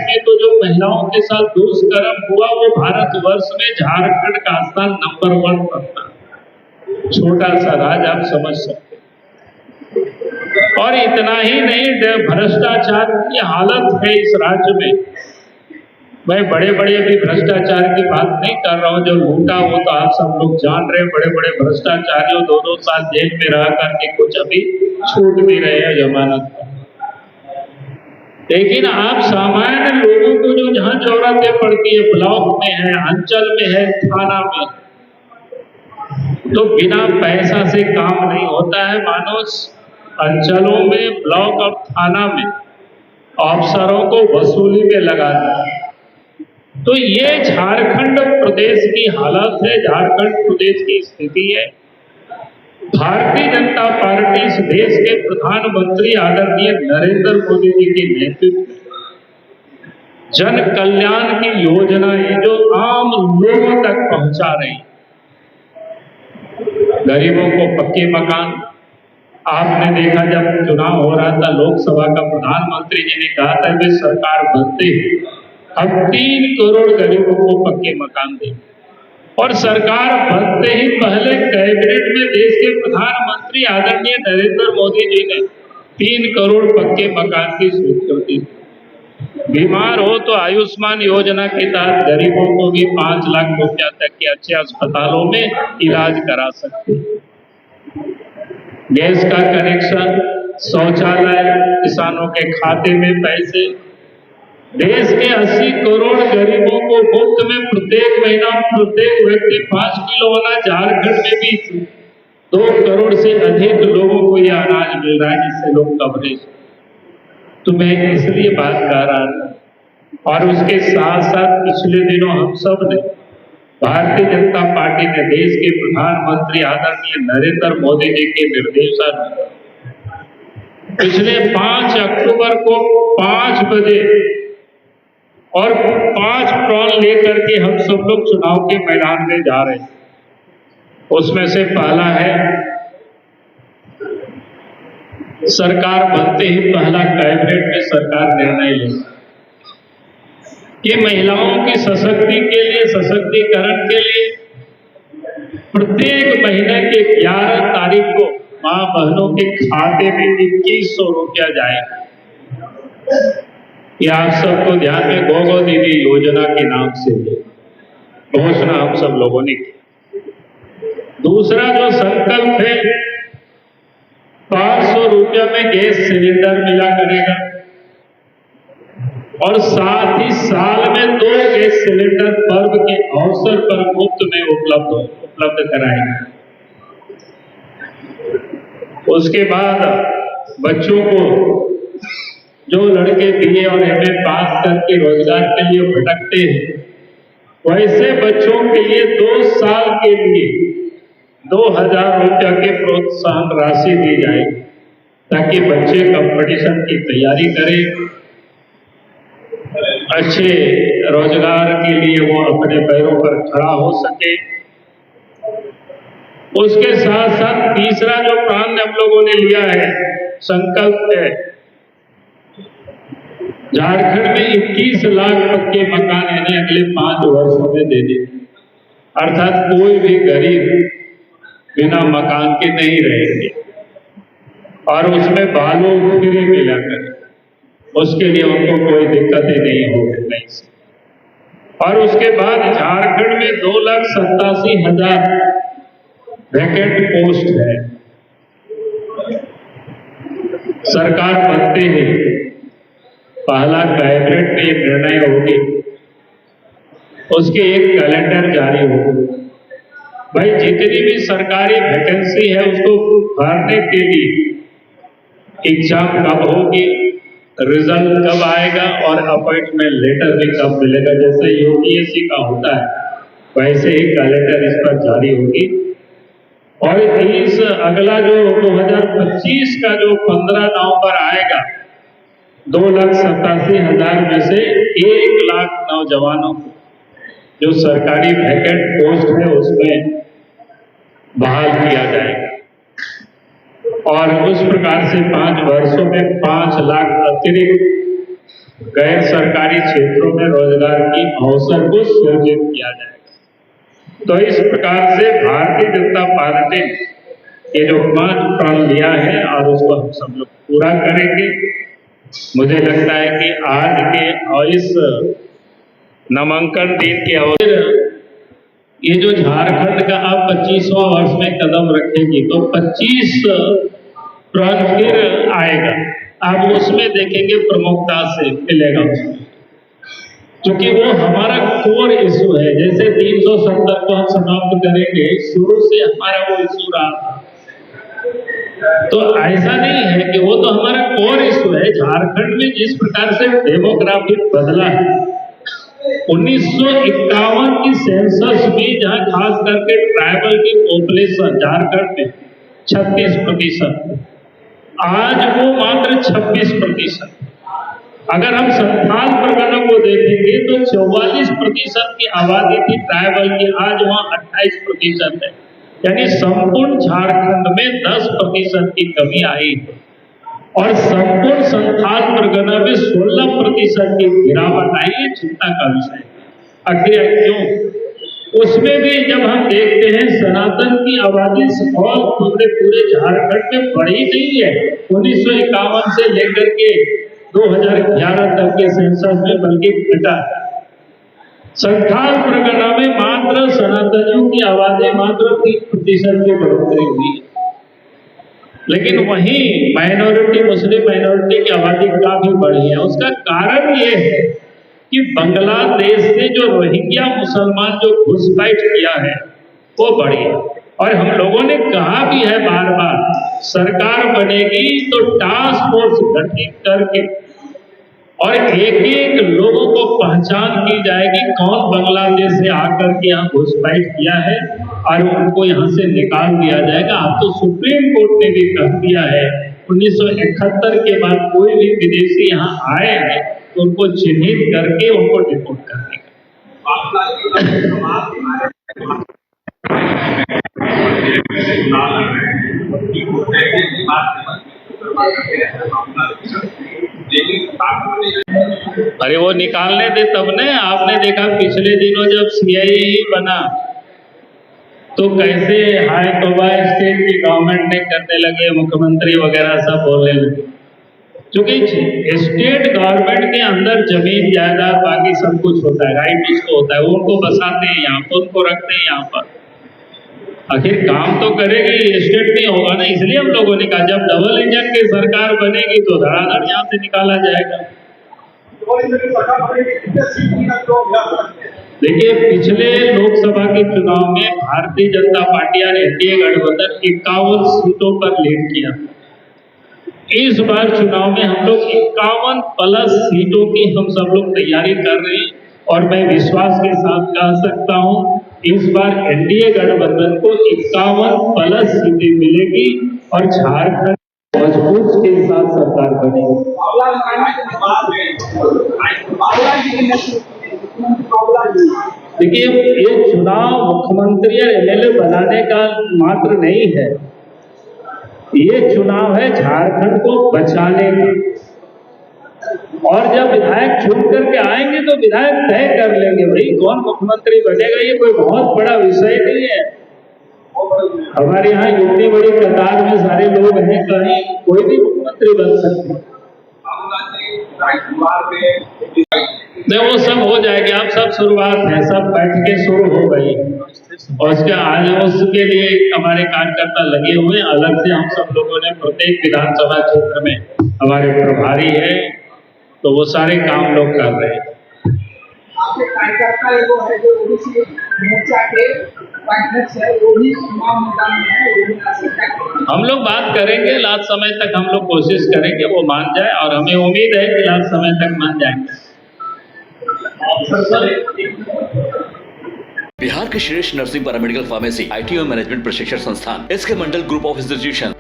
में तो जो महिलाओं के साथ दुष्कर्म हुआ वो भारतवर्ष में झारखंड का स्थान नंबर 1 पर था। छोटा सा राज्य, आप समझ सकते हैं। और इतना ही नहीं, भ्रष्टाचार की हालत है इस राज्य में। मैं बड़े बड़े अभी भ्रष्टाचार की बात नहीं कर रहा हूं, जो लूटा वो तो आप सब लोग जान रहे हैं। बड़े बड़े भ्रष्टाचारियों 2-2 साल जेल में रह करके कुछ अभी छूट भी रहे हैं जमानत पर। लेकिन आप सामान्य लोगों को जो जहां जरूरतें पड़ती है, ब्लॉक में है, अंचल में है, थाना में, तो बिना पैसा से काम नहीं होता है। मानो अंचलों में, ब्लॉक और थाना में अफसरों को वसूली में लगा दिया। तो ये झारखंड प्रदेश की हालत है, झारखंड प्रदेश की स्थिति है। भारतीय जनता पार्टी इस देश के प्रधानमंत्री आदरणीय नरेंद्र मोदी जी के नेतृत्व में जन कल्याण की योजनाएं जो आम लोगों तक पहुंचा रही, गरीबों को पक्के मकान। आपने देखा जब चुनाव हो रहा था लोकसभा का, प्रधानमंत्री जी ने कहा था वे सरकार बनते ही अब 3 करोड़ गरीबों को पक्के मकान देंगे। और सरकार बनते ही पहले कैबिनेट में देश के प्रधानमंत्री आदरणीय नरेंद्र मोदी जी ने 3 करोड़ पक्के मकान की स्वीकृति। बीमार हो तो आयुष्मान योजना के तहत गरीबों को भी 5 लाख रुपया तक के अच्छे अस्पतालों में इलाज करा सकते हैं। गैस का कनेक्शन, शौचालय, किसानों के खाते में पैसे। देश के 80 करोड़ गरीबों को मुफ्त में प्रत्येक महीना प्रत्येक व्यक्ति 5 किलो अनाज, झारखंड में भी 2 करोड़ से अधिक लोगों को यह अनाज मिल रहा है, जिससे लोग कवरेज। तो मैं इसलिए बात कर रहा था। और उसके साथ साथ पिछले दिनों हम सब ने, भारतीय जनता पार्टी ने देश के प्रधानमंत्री आदरणीय नरेंद्र मोदी जी के निर्देशन पिछले 5 अक्टूबर को 5 बजे और 5 ड्रोन लेकर के हम सब लोग चुनाव के मैदान में जा रहे हैं। उसमें से पहला है, सरकार बनते ही पहला कैबिनेट में सरकार निर्णय ले कि महिलाओं की सशक्तिकरण के लिए प्रत्येक महीने के 11 तारीख को मां बहनों के खाते में 2100 रुपया जाएगा। ये आप सबको ध्यान में, गोगो दीदी योजना के नाम से घोषणा हम सब लोगों ने की। दूसरा जो संकल्प है, 500 रुपया में गैस सिलेंडर मिला करेगा और साथ ही साल में 2 गैस सिलेंडर पर्व के अवसर पर मुफ्त में उपलब्ध कराएगा। उसके बाद बच्चों को, जो लड़के बीए और एमए पास करके रोजगार के लिए भटकते हैं, वैसे बच्चों के लिए 2 साल के लिए 2000 रुपया की प्रोत्साहन राशि दी जाएगी, ताकि बच्चे कंपटीशन की तैयारी करें, अच्छे रोजगार के लिए वो अपने पैरों पर खड़ा हो सके। उसके साथ साथ तीसरा जो प्रण हम लोगों ने लिया है, संकल्प है, झारखंड में 21 लाख पक्के मकान यानी अगले 5 वर्षों में देने। अर्थात कोई भी गरीब बिना मकान के नहीं रहेंगे और उसमें बालू फ्री मिला करे, उसके लिए उनको कोई दिक्कतें नहीं होगी। और उसके बाद झारखंड में 2,87,000 वैकेंट पोस्ट है। सरकार बनते ही पहला कैबिनेट में निर्णय होगी, उसके एक कैलेंडर जारी होगी। भाई जितनी भी सरकारी वैकेंसी है उसको भरने के लिए एग्जाम कब होगी, रिजल्ट कब आएगा और अपॉइंटमेंट लेटर भी कब मिलेगा, जैसे यूपीएससी का होता है वैसे ही कैलेंडर इस पर जारी होगी। और इस अगला जो 2025 का जो 15 नवंबर आएगा, 2,87,000 में से 1 लाख नौजवानों को जो सरकारी वैकेंट पोस्ट है उसमें बहाल किया जाएगा और उस प्रकार से 5 वर्षों में 5 लाख अतिरिक्त गैर सरकारी क्षेत्रों में रोजगार की अवसर को सृजित किया जाएगा। तो इस प्रकार से भारतीय जनता पार्टी ने ये जो 5 प्रण लिया है और उसको हम सब लोग पूरा करेंगे। मुझे लगता है कि आज के और इस नामांकन दिन के अवसर ये जो झारखंड का अब 25वां वर्ष में कदम रखेगी तो 25 प्रण फिर आएगा। आप उसमें देखेंगे प्रमुखता से मिलेगा उसमें, क्योंकि वो हमारा कोर इशू है। जैसे 370 को हम समाप्त करेंगे, शुरू से हमारा वो इशू रहा, तो ऐसा नहीं है कि वो तो हमारा कोर इशू है। झारखंड में जिस प्रकार से डेमोग्राफी बदला है, 1951 की सेंसस में जहां खास करके ट्राइबल की पॉपुलेशन झारखंड में 36%, आज वो मात्र 26%। अगर हम संथाल परगना को देखेंगे तो 44% की आबादी थी ट्राइबल की, आज वहां 28% है। यानी संपूर्ण झारखंड में 10% की कमी आई और संपूर्ण संथाल परगना में 16% की गिरावट आई। ये चिंता का विषय। आखिर क्यों? उसमें भी जब हम देखते हैं सनातन की आबादी और पूरे झारखंड में बढ़ी नहीं है 1951 से लेकर के 2011 तक के सेंसस में, बल्कि घटा। संथाल परगना में मात्र सनातनियों की आबादी मात्र 3% की बढ़ोतरी हुई, लेकिन वहीं माइनॉरिटी मुस्लिम माइनॉरिटी की आबादी काफी बढ़ी है। उसका कारण ये है कि बांग्लादेश से जो रोहिंग्या मुसलमान जो घुसपैठ किया है वो बढ़ी है। और हम लोगों ने कहा भी है बार बार, सरकार बनेगी तो टास्क फोर्स गठित करके और एक लोगों को पहचान की जाएगी कौन बांग्लादेश से आकर के यहाँ घुसपैठ किया है और उनको यहाँ से निकाल दिया जाएगा। अब तो सुप्रीम कोर्ट ने भी कह दिया है 1971 के बाद कोई भी विदेशी यहाँ आए हैं तो उनको चिन्हित करके उनको डिपोर्ट करने का। अरे वो निकालने दे तब ने। आपने देखा पिछले दिनों जब सीआईए बना तो कैसे हाई तौबा स्टेट की गवर्नमेंट ने करने लगे, मुख्यमंत्री वगैरह सब बोलने लगे। क्योंकि स्टेट गवर्नमेंट के अंदर जमीन जायदाद बाकी सब कुछ होता है, राइट उसको होता है, वो उनको बसाते हैं यहाँ पर, उनको रखते हैं यहाँ पर। आखिर काम तो करेगी, स्टेट नहीं होगा ना। इसलिए हम लोगों ने कहा जब डबल इंजन की सरकार बनेगी तो धड़ाधड़ यहाँ से निकाला जाएगा। देखिए पिछले लोकसभा के चुनाव में भारतीय जनता पार्टी और एनडीए गठबंधन 51 सीटों पर लीड किया। इस बार चुनाव में हम लोग 51 प्लस सीटों की हम सब लोग तैयारी कर रहे हैं और मैं विश्वास के साथ कह सकता हूं इस बार एनडीए गठबंधन को 51 प्लस सीटें मिलेगी और झारखंड मजबूत के साथ सरकार बनेगी। देखिए ये चुनाव मुख्यमंत्री और एमएलए बनाने का मात्र नहीं है, ये चुनाव है झारखंड को बचाने का। और जब विधायक चुन करके आएंगे तो विधायक तय कर लेंगे भाई कौन मुख्यमंत्री बनेगा। ये कोई बहुत बड़ा विषय नहीं है। हमारे यहाँ इतनी बड़ी कतार में सारे लोग हैं, कहीं कोई भी मुख्यमंत्री बन सकते हैं। नहीं वो सब हो जाएगी, अब सब शुरुआत है, सब बैठकें शुरू हो गई और उसके आज उसके लिए हमारे कार्यकर्ता लगे हुए। अलग से हम सब लोगों ने प्रत्येक विधानसभा क्षेत्र में हमारे प्रभारी है तो वो सारे काम लोग कर रहे हैं। आपके कार्यकर्ता वो है जो ओबीसी मोर्चा के अध्यक्ष है, वो भी चुनाव मैदान में है। हम लोग बात करेंगे, लास्ट समय तक हम लोग कोशिश करेंगे वो मान जाए और हमें उम्मीद है कि लास्ट समय तक मान जाएंगे। बिहार के श्रेष्ठ नर्सिंग पैरामेडिकल फार्मेसी आईटी और मैनेजमेंट प्रशिक्षण संस्थान S K Mandal group of institution